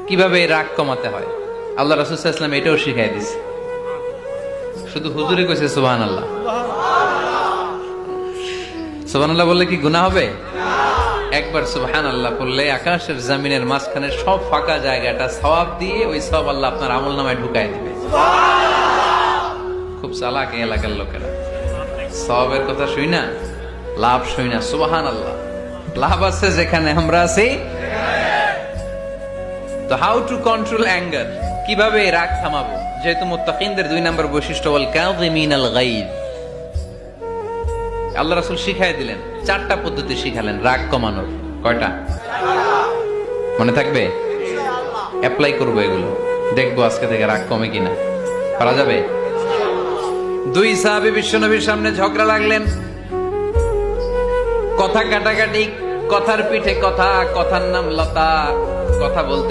কিভাবে রাগ কমাতে হয় আল্লাহ রাসূল সাল্লাল্লাহু আলাইহি ওয়াসাল্লাম এটাও শিখাই দিয়েছে। শুধু হুজুরে কইছে সুবহানাল্লাহ। সুবহানাল্লাহ বললে কি গুনাহ হবে? একবার সুবহানাল্লাহ বললে আকাশের জমিনের মাঝখানে সব ফাঁকা জায়গাটা সওয়াব দিয়ে ওই সওয়াব আল্লাহ আপনার আমলনামায় ঢুকায় দিবে। খুব চালাক এই এলাকার লোকেরা, সওয়াবের কথা শুই না, লাভ শুই না। সুবহানাল্লাহ, লাভ আছে যেখানে আমরা আছি। তো হাউ টু কন্ট্রোল অ্যাঙ্গার, কিভাবে রাগ থামাবো? যেহেতু মুত্তাকিনদের 2 নম্বর বৈশিষ্ট্য ওয়াল কাযিমিনাল গায়জ, আল্লাহ রাসূল শিখাই দিলেন 4টা পদ্ধতি শিখালেন রাগ কমানোর। কয়টা মনে থাকবে? অ্যাপ্লাই করবো এগুলো, দেখবো আজকে থেকে রাগ কমে কিনা। পারা যাবে? 2 সাহাবী বিশ্বনবীর সামনে ঝগড়া লাগলেন, কথা কাটাকাটি, কথার পিঠে কথা, কথার নাম লতা। কথা বলতে